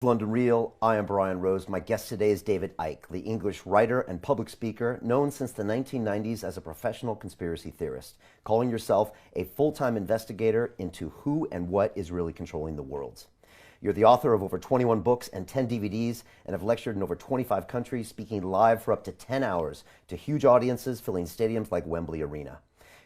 London Real, I am Brian Rose. My guest today is David Icke, the English writer and public speaker known since the 1990s as a professional conspiracy theorist, calling yourself a full-time investigator into who and what is really controlling the world. You're the author of over 21 books and 10 DVDs and have lectured in over 25 countries, speaking live for up to 10 hours to huge audiences filling stadiums like Wembley Arena.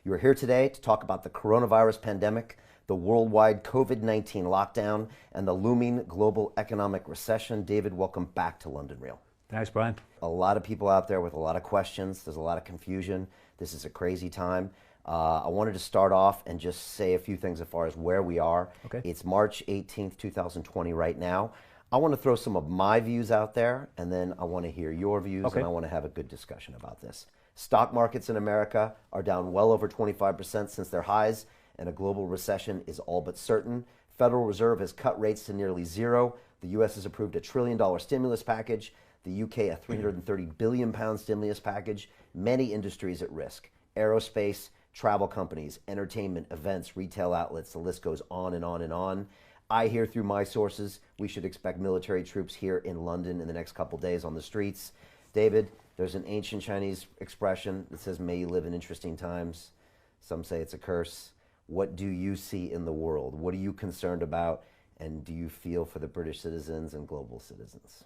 You are here today to talk about the coronavirus pandemic, the worldwide COVID-19 lockdown, and the looming global economic recession. David, welcome back to London Real. Thanks, Brian. A lot of people out there with a lot of questions. There's a lot of confusion. This is a crazy time. I wanted to start off and just say a few things as far as where we are. Okay. It's March 18th, 2020 right now. I want to throw some of my views out there, and then I want to hear your views, Okay. and I want to have a good discussion about this. Stock markets in America are down well over 25% since their highs, and a global recession is all but certain. Federal Reserve has cut rates to nearly zero. The U.S. has approved a $1 trillion stimulus package. The U.K. a £330 billion stimulus package. Many industries at risk. Aerospace, travel companies, entertainment, events, retail outlets, the list goes on and on and on. I hear through my sources we should expect military troops here in London in the next couple days on the streets. David, there's an ancient Chinese expression that says, "May you live in interesting times." Some say it's a curse. What do you see in the world? What are you concerned about? And do you feel for the British citizens and global citizens?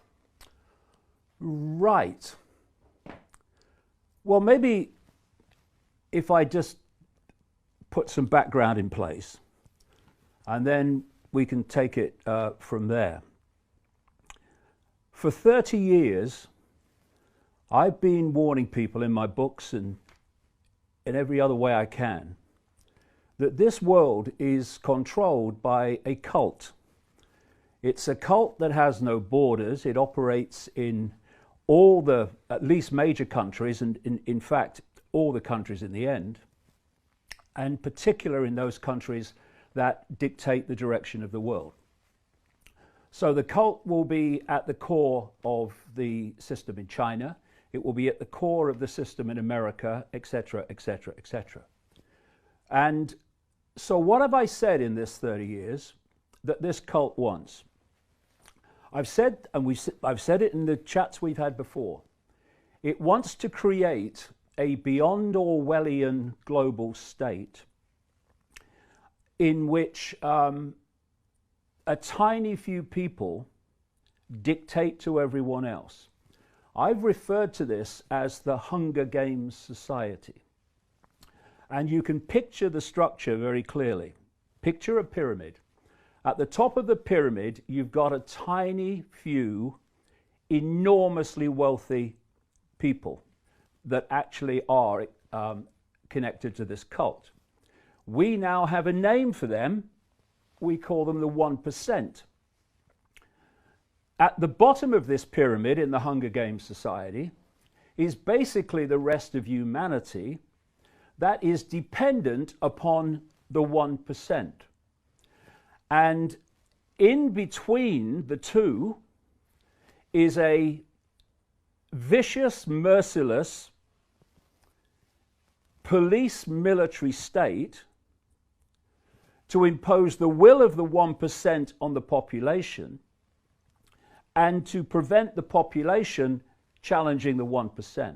Right. Well, maybe if I just put some background in place, and then we can take it from there. For 30 years, I've been warning people in my books and in every other way I can that this world is controlled by a cult. It's a cult that has no borders. It operates in all the, at least major countries, and in fact, all the countries in the end, and particular in those countries that dictate the direction of the world. So the cult will be at the core of the system in China. It will be at the core of the system in America, etc., etc., etc. And so what have I said in this 30 years that this cult wants? I've said, and I've said it in the chats we've had before, it wants to create a beyond Orwellian global state in which a tiny few people dictate to everyone else. I've referred to this as the Hunger Games society. And you can picture the structure very clearly. Picture a pyramid. At the top of the pyramid, you've got a tiny few enormously wealthy people that actually are connected to this cult. We now have a name for them. We call them the 1%. At the bottom of this pyramid in the Hunger Games society is basically the rest of humanity that is dependent upon the 1%. And in between the two is a vicious, merciless police military state to impose the will of the 1% on the population and to prevent the population challenging the 1%.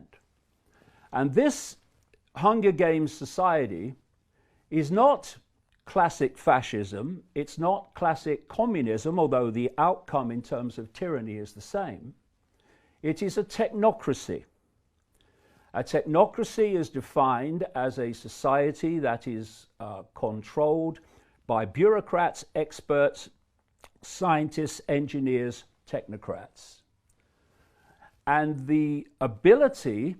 And this Hunger Games society is not classic fascism, it's not classic communism, although the outcome in terms of tyranny is the same. It is a technocracy. A technocracy is defined as a society that is controlled by bureaucrats, experts, scientists, engineers, technocrats. And the ability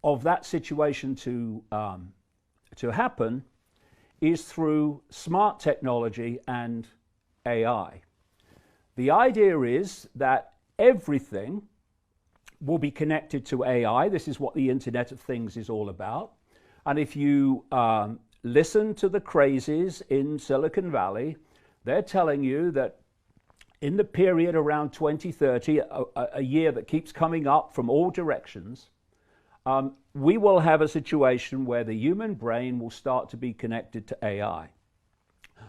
of that situation to happen is through smart technology and AI. The idea is that everything will be connected to AI. This is what the Internet of Things is all about. And if you listen to the crazies in Silicon Valley, they're telling you that in the period around 2030, a year that keeps coming up from all directions, we will have a situation where the human brain will start to be connected to AI.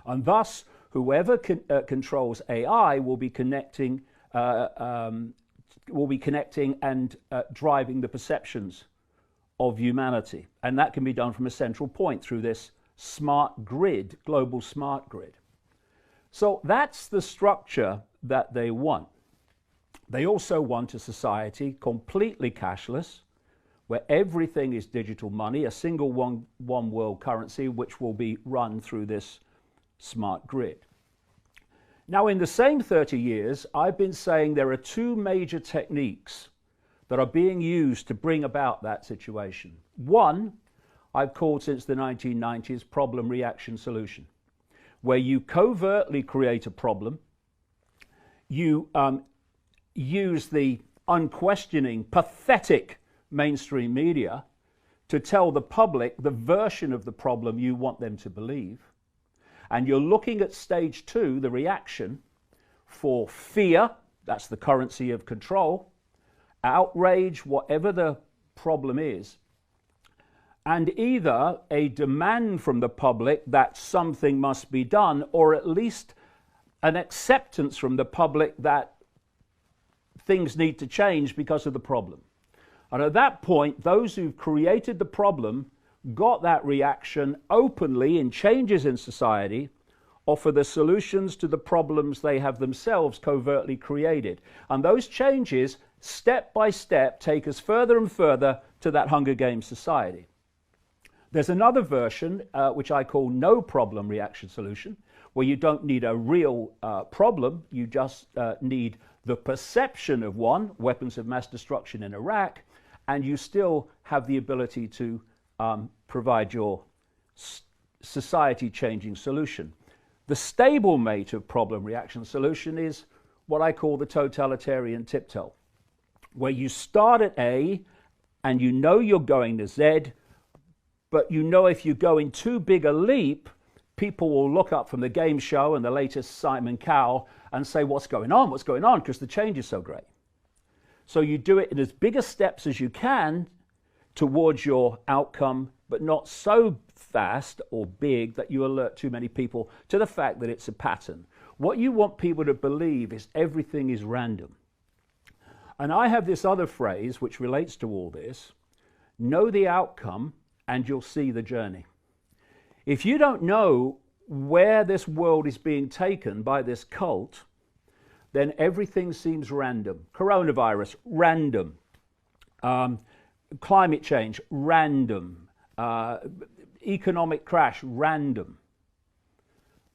And thus, whoever controls AI will be connecting and driving the perceptions of humanity. And that can be done from a central point through this smart grid, global smart grid. So that's the structure that they want. They also want a society completely cashless, where everything is digital money, a single one world currency, which will be run through this smart grid. Now, in the same 30 years, I've been saying there are two major techniques that are being used to bring about that situation. One, I've called since the 1990s problem, reaction, solution, where you covertly create a problem, you use the unquestioning, pathetic mainstream media to tell the public the version of the problem you want them to believe. And you're looking at stage two, the reaction, for fear, that's the currency of control, outrage, whatever the problem is, and either a demand from the public that something must be done, or at least an acceptance from the public that things need to change because of the problem. And at that point, those who've created the problem got that reaction openly in changes in society, offer the solutions to the problems they have themselves covertly created. And those changes, step by step, take us further and further to that Hunger Games society. There's another version, which I call no problem reaction solution, where you don't need a real problem, you just need the perception of one, weapons of mass destruction in Iraq, and you still have the ability to provide your society-changing solution. The stablemate of problem reaction solution is what I call the totalitarian tiptoe, where you start at A and you know you're going to Z, but you know if you go in too big a leap, people will look up from the game show and the latest Simon Cowell and say, what's going on, because the change is so great. So you do it in as big a steps as you can towards your outcome, but not so fast or big that you alert too many people to the fact that it's a pattern. What you want people to believe is everything is random. And I have this other phrase which relates to all this: know the outcome and you'll see the journey. If you don't know where this world is being taken by this cult, then everything seems random. Coronavirus, random. Climate change, random. Economic crash, random.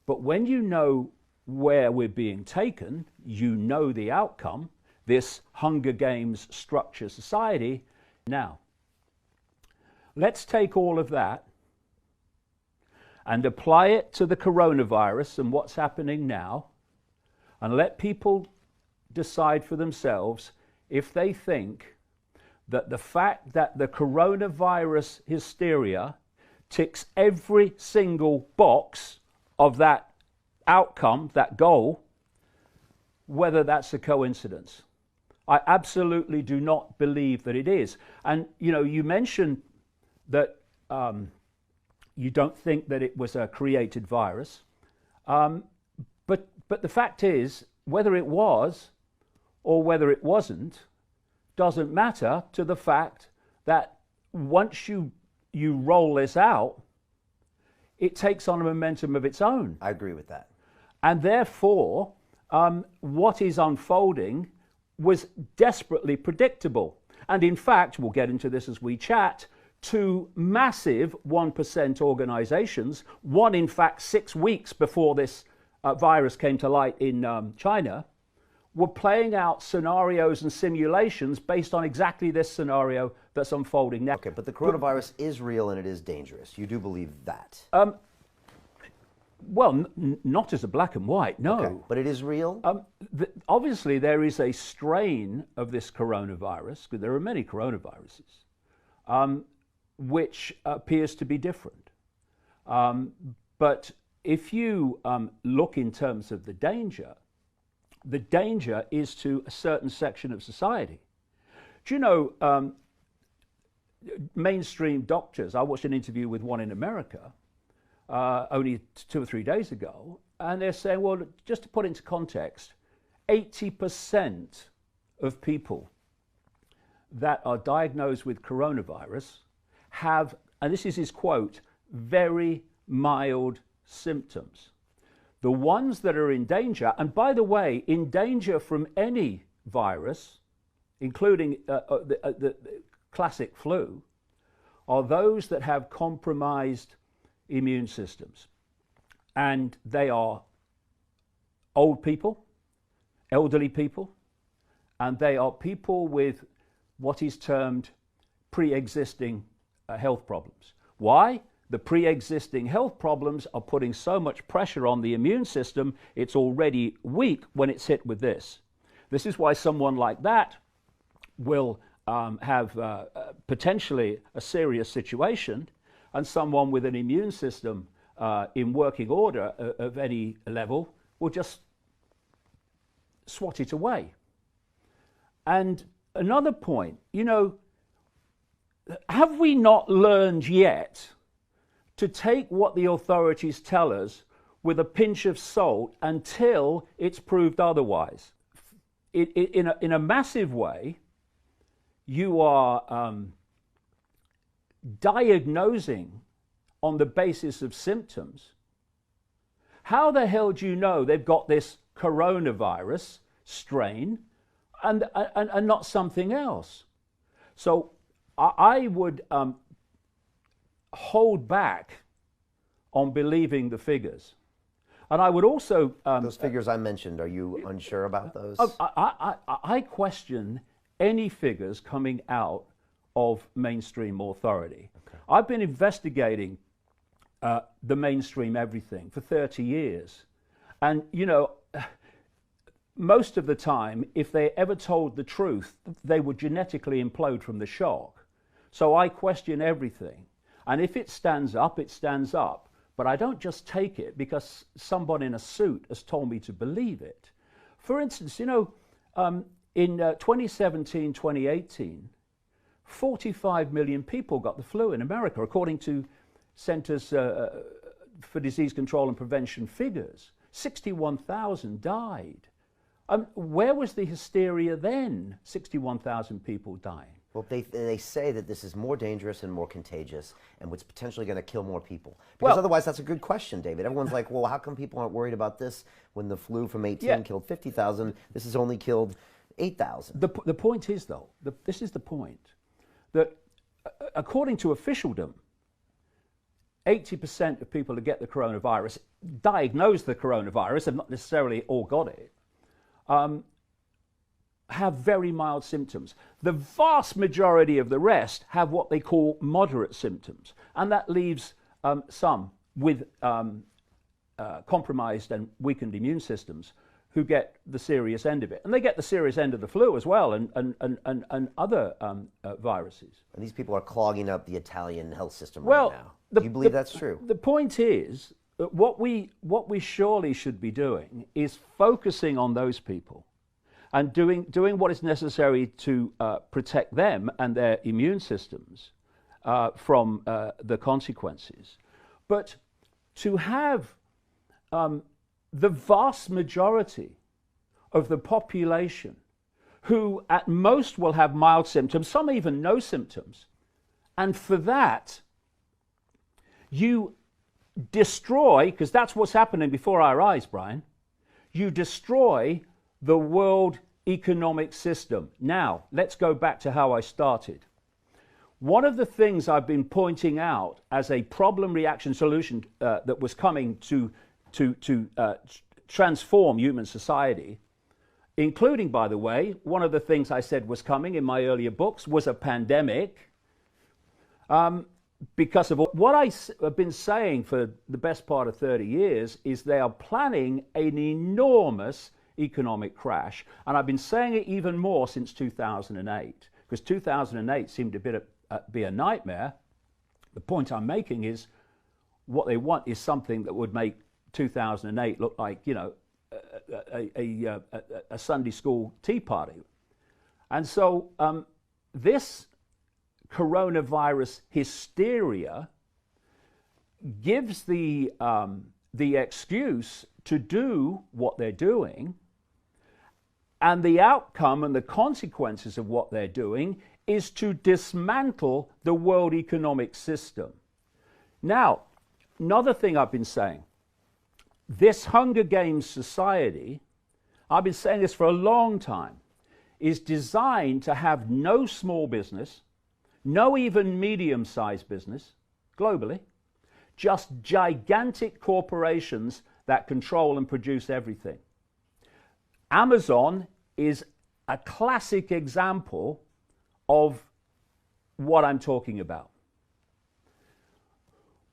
But when you know where we're being taken, you know the outcome, this Hunger Games structure society. Now, let's take all of that and apply it to the coronavirus and what's happening now, and let people decide for themselves if they think that the fact that the coronavirus hysteria ticks every single box of that outcome, that goal, whether that's a coincidence. I absolutely do not believe that it is. And, you know, you mentioned that you don't think that it was a created virus. But the fact is, whether it was or whether it wasn't, doesn't matter to the fact that once you roll this out, it takes on a momentum of its own. I agree with that. And therefore, what is unfolding was desperately predictable. And in fact, we'll get into this as we chat, two massive 1% organizations, one in fact 6 weeks before this virus came to light in China, were playing out scenarios and simulations based on exactly this scenario that's unfolding now. Okay, but the coronavirus is real and it is dangerous. You do believe that? Well, not as a black and white, no. Okay, but it is real? Obviously, there is a strain of this coronavirus, because there are many coronaviruses, which appears to be different. But if you look in terms of the danger is to a certain section of society. Do you know, mainstream doctors, I watched an interview with one in America only 2 or 3 days ago, And they're saying, well, just to put into context, 80% of people that are diagnosed with coronavirus have, and this is his quote, very mild symptoms. The ones that are in danger, and by the way, in danger from any virus, including the classic flu, are those that have compromised immune systems. And they are old people, elderly people, and they are people with what is termed pre-existing health problems. Why? The pre-existing health problems are putting so much pressure on the immune system, it's already weak when it's hit with this. This is why someone like that will have potentially a serious situation, and someone with an immune system in working order of any level will just swat it away. And another point, you know, have we not learned yet to take what the authorities tell us with a pinch of salt until it's proved otherwise? In a massive way, you are diagnosing on the basis of symptoms. How the hell do you know they've got this coronavirus strain and not something else? So I would hold back on believing the figures. And I would also... those figures I mentioned, are you unsure about those? I question any figures coming out of mainstream authority. Okay. I've been investigating the mainstream everything for 30 years. And, you know, most of the time, if they ever told the truth, they would genetically implode from the shock. So I question everything. And if it stands up, it stands up. But I don't just take it because someone in a suit has told me to believe it. For instance, you know, in 2017, 2018, 45 million people got the flu in America, according to Centers for Disease Control and Prevention figures. 61,000 died. Where was the hysteria then? 61,000 people dying. Well, they say that this is more dangerous and more contagious and what's potentially going to kill more people. Because otherwise, that's a good question, David. Everyone's like, well, how come people aren't worried about this when the flu from 18 killed 50,000? This has only killed 8,000. The point is, though, this is the point, that according to officialdom, 80% of people who get the coronavirus, diagnose the coronavirus, have not necessarily all got it, have very mild symptoms. The vast majority of the rest have what they call moderate symptoms, and that leaves some with compromised and weakened immune systems who get the serious end of it. And they get the serious end of the flu as well, and other viruses. And these people are clogging up the Italian health system right now. Do you believe that's true? The point is that what we surely should be doing is focusing on those people and doing what is necessary to protect them and their immune systems from the consequences. But to have the vast majority of the population who at most will have mild symptoms, some even no symptoms, and for that you destroy, because that's what's happening before our eyes, Brian, you destroy the world economic system. Now, let's go back to how I started. One of the things I've been pointing out as a problem reaction solution that was coming to transform human society, including, by the way, one of the things I said was coming in my earlier books was a pandemic, because of what I have been saying for the best part of 30 years is they are planning an enormous economic crash. And I've been saying it even more since 2008, because 2008 seemed to be a nightmare. The point I'm making is what they want is something that would make 2008 look like, you know, a Sunday school tea party. And so this coronavirus hysteria gives the excuse to do what they're doing, and the outcome and the consequences of what they're doing is to dismantle the world economic system. Now, another thing I've been saying, this Hunger Games society, I've been saying this for a long time, is designed to have no small business, no even medium-sized business, globally, just gigantic corporations that control and produce everything. Amazon is a classic example of what I'm talking about.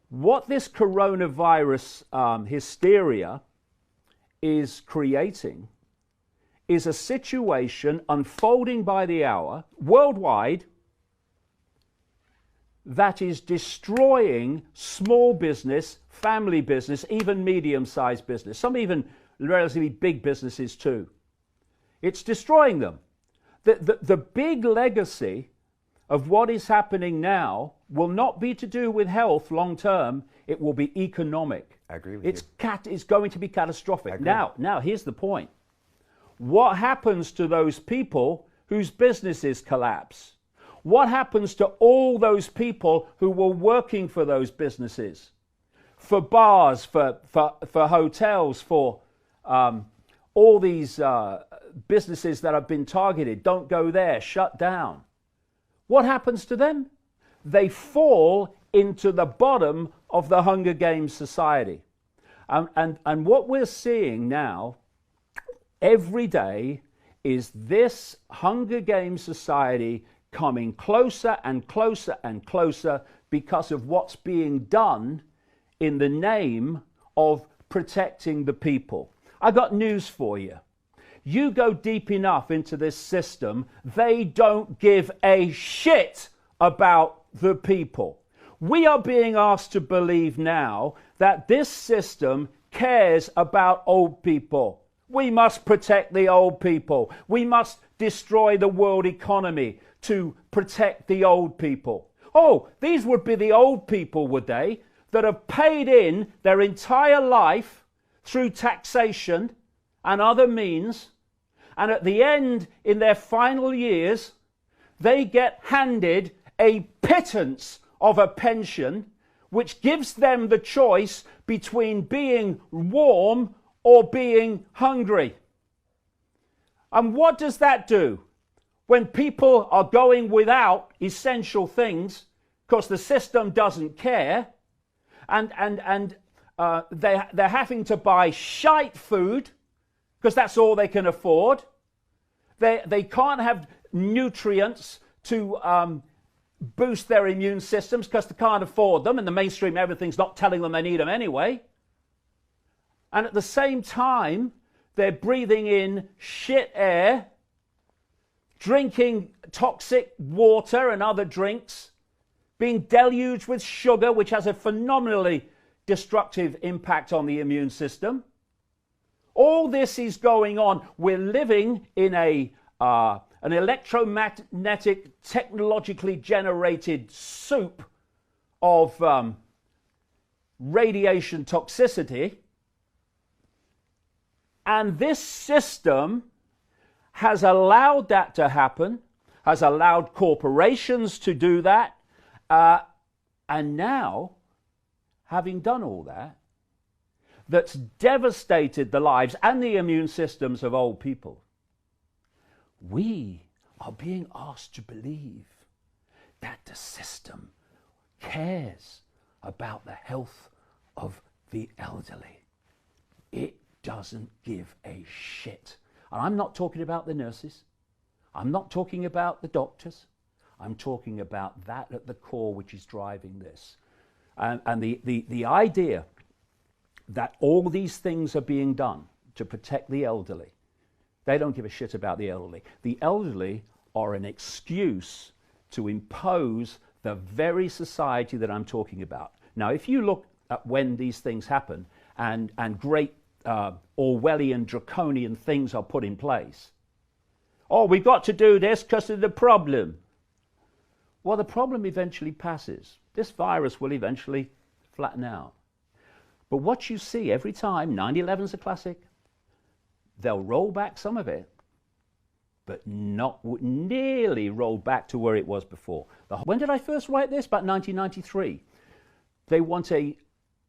What this coronavirus hysteria is creating is a situation unfolding by the hour worldwide that is destroying small business, family business, even medium-sized business, some even relatively big businesses too. It's destroying them. The big legacy of what is happening now will not be to do with health long term, it will be economic. I agree with you. It's going to be catastrophic. Now, here's the point. What happens to those people whose businesses collapse? What happens to all those people who were working for those businesses? For bars, for hotels, for all these businesses that have been targeted, don't go there, shut down. What happens to them? They fall into the bottom of the Hunger Games society. And what we're seeing now, every day, is this Hunger Games society coming closer and closer and closer because of what's being done in the name of protecting the people. I got news for you. You go deep enough into this system, they don't give a shit about the people. We are being asked to believe now that this system cares about old people. We must protect the old people. We must destroy the world economy to protect the old people. Oh, these would be the old people, would they, that have paid in their entire life through taxation and other means, and at the end, in their final years, they get handed a pittance of a pension which gives them the choice between being warm or being hungry. And what does that do? When people are going without essential things because the system doesn't care, and they're having to buy shite food because that's all they can afford. They can't have nutrients to boost their immune systems because they can't afford them, and the mainstream everything's not telling them they need them anyway. And at the same time, they're breathing in shit air, drinking toxic water and other drinks, being deluged with sugar, which has a phenomenally destructive impact on the immune system. All this is going on. We're living in an electromagnetic, technologically generated soup of radiation toxicity. And this system has allowed that to happen, has allowed corporations to do that. And now, having done all that, that's devastated the lives and the immune systems of old people, we are being asked to believe that the system cares about the health of the elderly. It doesn't give a shit. And I'm not talking about the nurses. I'm not talking about the doctors. I'm talking about that at the core which is driving this. And the idea that all these things are being done to protect the elderly, they don't give a shit about the elderly. The elderly are an excuse to impose the very society that I'm talking about. Now, if you look at when these things happen and great Orwellian, draconian things are put in place. Oh, we've got to do this because of the problem. Well, the problem eventually passes. This virus will eventually flatten out. But what you see every time, 9/11's a classic, they'll roll back some of it, but not nearly roll back to where it was before. When did I first write this? About 1993. They want a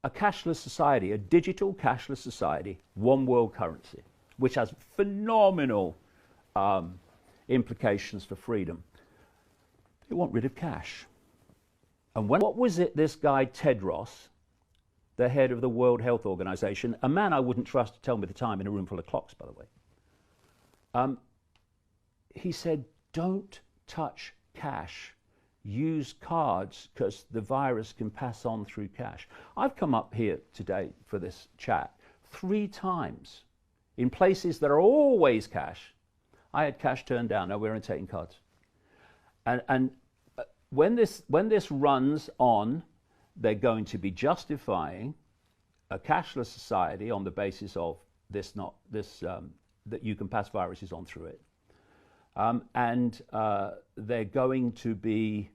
cashless society, a digital cashless society, one world currency, which has phenomenal implications for freedom. They want rid of cash. And what was it this guy Tedros, the head of the World Health Organization, a man I wouldn't trust to tell me the time in a room full of clocks, by the way, he said, don't touch cash. Use cards because the virus can pass on through cash. I've come up here today for this chat 3 times in places that are always cash. I had cash turned down. No, we're only taking cards. And when this runs on, they're going to be justifying a cashless society on the basis of that you can pass viruses on through it. And they're going to be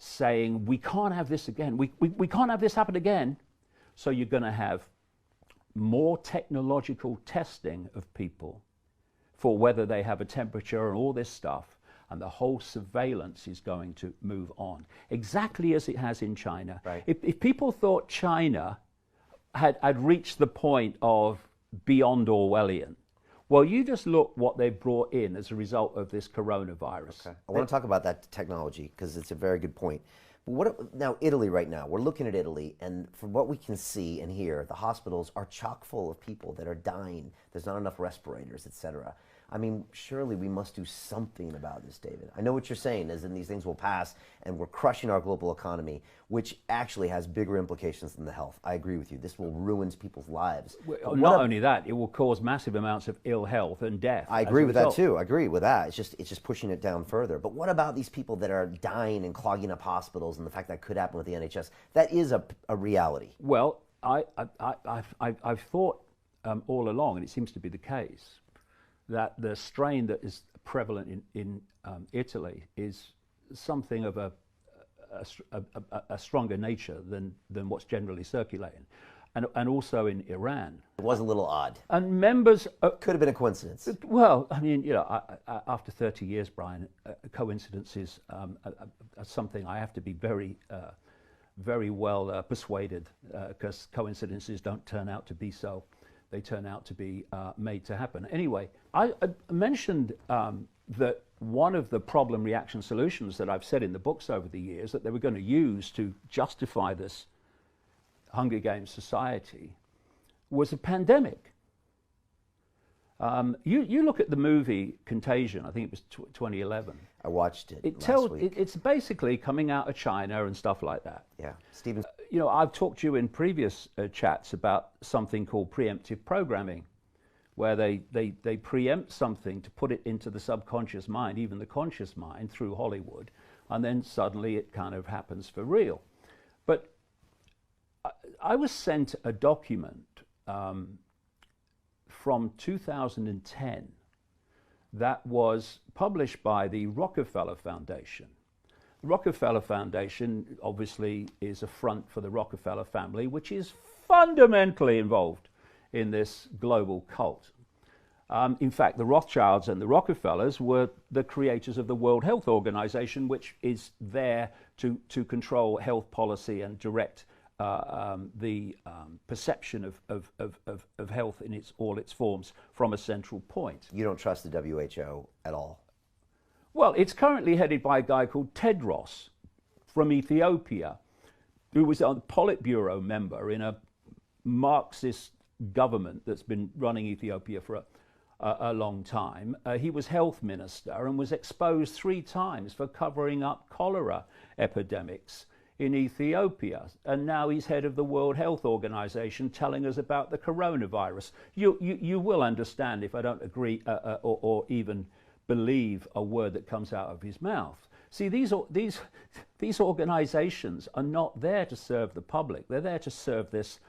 saying, we can't have this again. We can't have this happen again. So you're going to have more technological testing of people for whether they have a temperature and all this stuff. And the whole surveillance is going to move on, exactly as it has in China. Right. If people thought China had reached the point of beyond Orwellian, well, you just look what they brought in as a result of this coronavirus. Okay. I want to talk about that technology because it's a very good point. But now Italy right now, we're looking at Italy, and from what we can see and hear, the hospitals are chock full of people that are dying. There's not enough respirators, etc. I mean, surely we must do something about this, David. I know what you're saying is that these things will pass and we're crushing our global economy, which actually has bigger implications than the health. I agree with you. This will ruin people's lives. Well, not only that, it will cause massive amounts of ill health and death. I agree with that too. I agree with that. It's just pushing it down further. But what about these people that are dying and clogging up hospitals and the fact that could happen with the NHS? That is a reality. Well, I've thought all along, and it seems to be the case, that the strain that is prevalent in Italy is something of a stronger nature than what's generally circulating, and also in Iran. It was a little odd. And members could have been a coincidence. Well, I mean, you know, after 30 years, Brian, coincidences are something I have to be very well persuaded, because coincidences don't turn out to be so. They turn out to be made to happen. Anyway, I mentioned that one of the problem reaction solutions that I've said in the books over the years that they were going to use to justify this Hunger Games society was a pandemic. You look at the movie Contagion, I think it was 2011. I watched it last week. It's basically coming out of China and stuff like that. Yeah, Stephen. You know, I've talked to you in previous chats about something called preemptive programming, where they preempt something to put it into the subconscious mind, even the conscious mind, through Hollywood, and then suddenly it kind of happens for real. But I was sent a document from 2010 that was published by the Rockefeller Foundation. The Rockefeller Foundation obviously is a front for the Rockefeller family, which is fundamentally involved in this global cult. In fact, the Rothschilds and the Rockefellers were the creators of the World Health Organization, which is there to control health policy and direct the perception of health in all its forms from a central point. You don't trust the WHO at all? Well, it's currently headed by a guy called Tedros from Ethiopia, who was a Politburo member in a Marxist government that's been running Ethiopia for a long time. He was health minister and was exposed 3 times for covering up cholera epidemics in Ethiopia, and now he's head of the World Health Organization telling us about the coronavirus. You will understand if I don't agree or even believe a word that comes out of his mouth. See, these organizations are not there to serve the public. They're there to serve this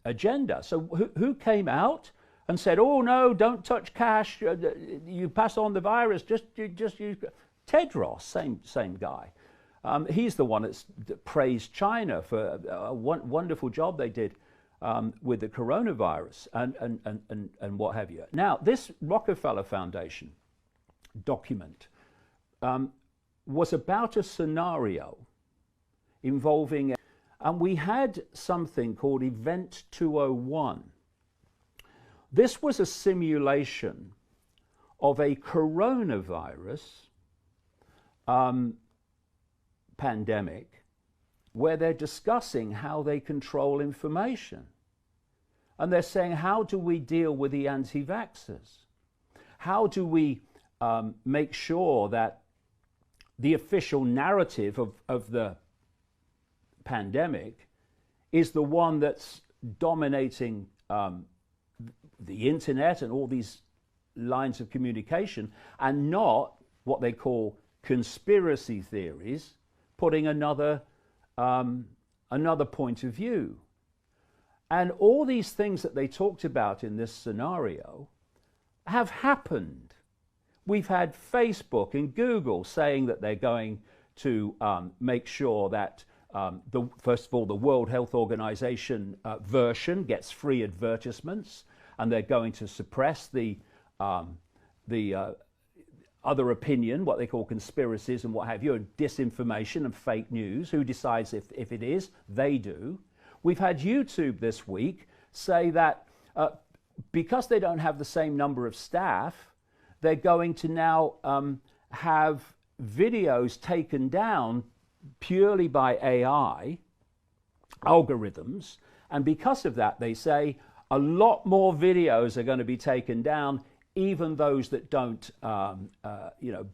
agenda. So who came out and said, oh no, don't touch cash, you pass on the virus, just use Tedros, same guy. He's the one that praised China for a wonderful job they did with the coronavirus and what have you. Now, this Rockefeller Foundation document was about a scenario involving, and we had something called Event 201. This was a simulation of a coronavirus pandemic where they're discussing how they control information. And they're saying, how do we deal with the anti-vaxxers? How do we make sure that the official narrative of the pandemic is the one that's dominating the internet and all these lines of communication, and not what they call conspiracy theories, putting another point of view. And all these things that they talked about in this scenario have happened. We've had Facebook and Google saying that they're going to make sure that first of all, the World Health Organization version gets free advertisements, and they're going to suppress the other opinion, what they call conspiracies and what have you, and disinformation and fake news. Who decides if it is? They do. We've had YouTube this week say that because they don't have the same number of staff, they're going to now have videos taken down purely by AI algorithms, and because of that, they say a lot more videos are going to be taken down, even those that don't,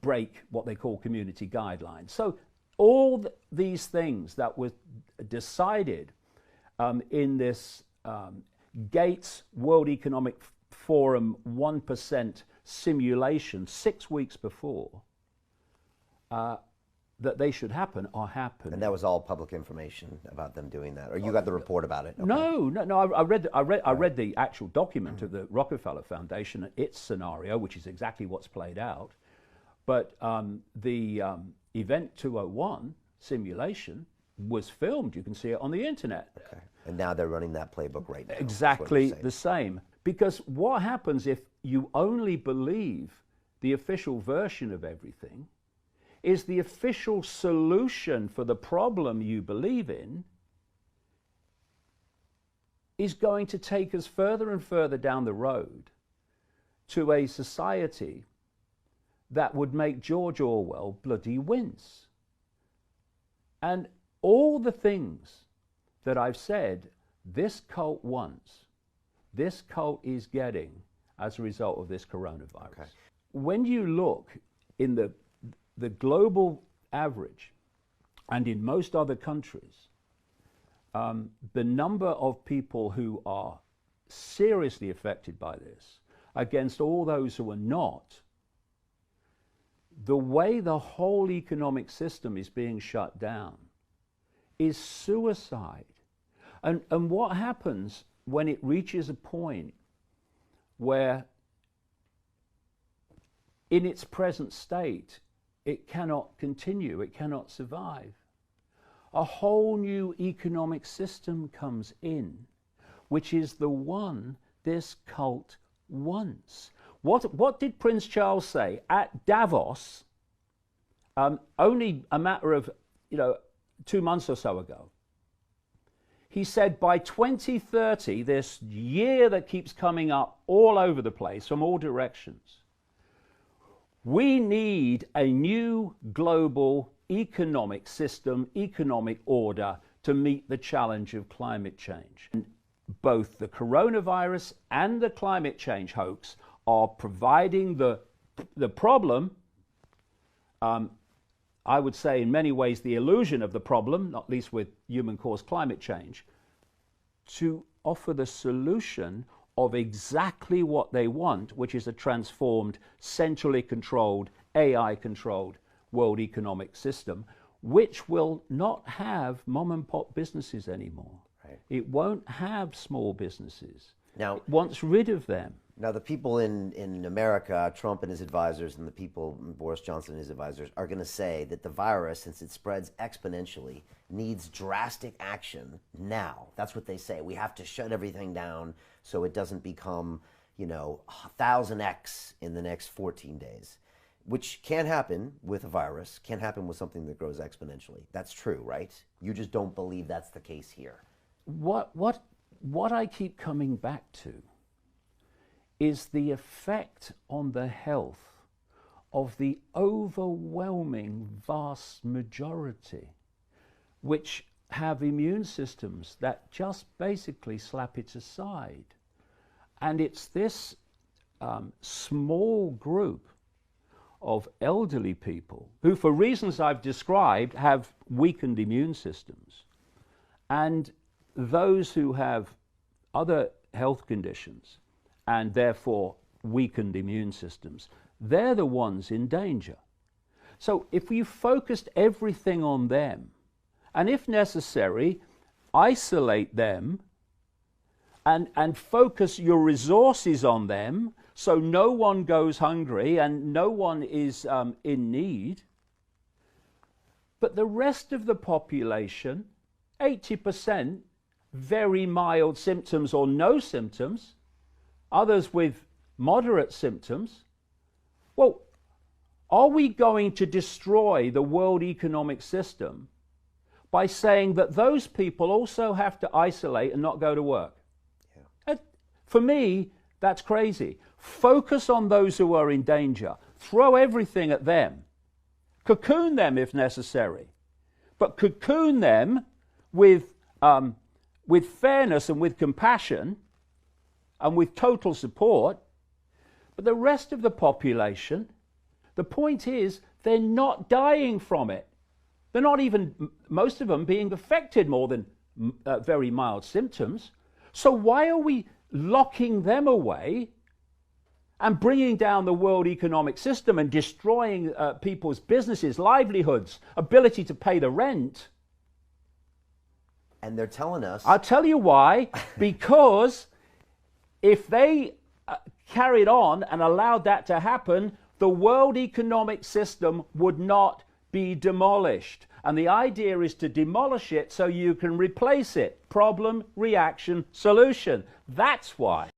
break what they call community guidelines. So all these things that were decided in this Gates World Economic Forum 1% simulation 6 weeks before, that they should happen are happening. And that was all public information about them doing that, or you got the report about it? Okay. No. I read the actual document of the Rockefeller Foundation and its scenario, which is exactly what's played out. But the Event 201 simulation was filmed. You can see it on the internet. Okay. And now they're running that playbook right now. Exactly the same. Because what happens if you only believe the official version of everything is the official solution for the problem you believe in is going to take us further and further down the road to a society that would make George Orwell bloody wince. And all the things that I've said this cult wants, this cult is getting as a result of this coronavirus. Okay. When you look in the global average, and in most other countries, the number of people who are seriously affected by this against all those who are not, the way the whole economic system is being shut down is suicide. And what happens when it reaches a point where in its present state it cannot continue, it cannot survive? A whole new economic system comes in, which is the one this cult wants. What did Prince Charles say at Davos only a matter of 2 months or so ago? He said by 2030, this year that keeps coming up all over the place from all directions, we need a new global economic system, economic order to meet the challenge of climate change. And both the coronavirus and the climate change hoax are providing the problem, I would say in many ways the illusion of the problem, not least with human-caused climate change, to offer the solution of exactly what they want, which is a transformed, centrally controlled, AI-controlled world economic system, which will not have mom-and-pop businesses anymore. Right. It won't have small businesses. Now, it wants rid of them. Now, the people in America, Trump and his advisors, and the people, Boris Johnson and his advisors, are going to say that the virus, since it spreads exponentially, needs drastic action now. That's what they say. We have to shut everything down so it doesn't become, 1,000x in the next 14 days, which can happen with a virus, can happen with something that grows exponentially. That's true, right? You just don't believe that's the case here. What I keep coming back to is the effect on the health of the overwhelming vast majority, which have immune systems that just basically slap it aside. And it's this small group of elderly people who, for reasons I've described, have weakened immune systems, and those who have other health conditions and therefore weakened immune systems, they're the ones in danger. So if you focused everything on them, and if necessary, isolate them and focus your resources on them so no one goes hungry and no one is in need, but the rest of the population, 80%, very mild symptoms or no symptoms, others with moderate symptoms. Well, are we going to destroy the world economic system by saying that those people also have to isolate and not go to work? Yeah. For me, that's crazy. Focus on those who are in danger. Throw everything at them. Cocoon them if necessary. But cocoon them with fairness and with compassion and with total support. But the rest of the population, the point is, they're not dying from it. They're not even, most of them, being affected more than very mild symptoms. So why are we locking them away and bringing down the world economic system and destroying people's businesses, livelihoods, ability to pay the rent? And they're telling us... I'll tell you why. Because if they carried on and allowed that to happen, the world economic system would not be demolished. And the idea is to demolish it so you can replace it. Problem, reaction, solution. That's why.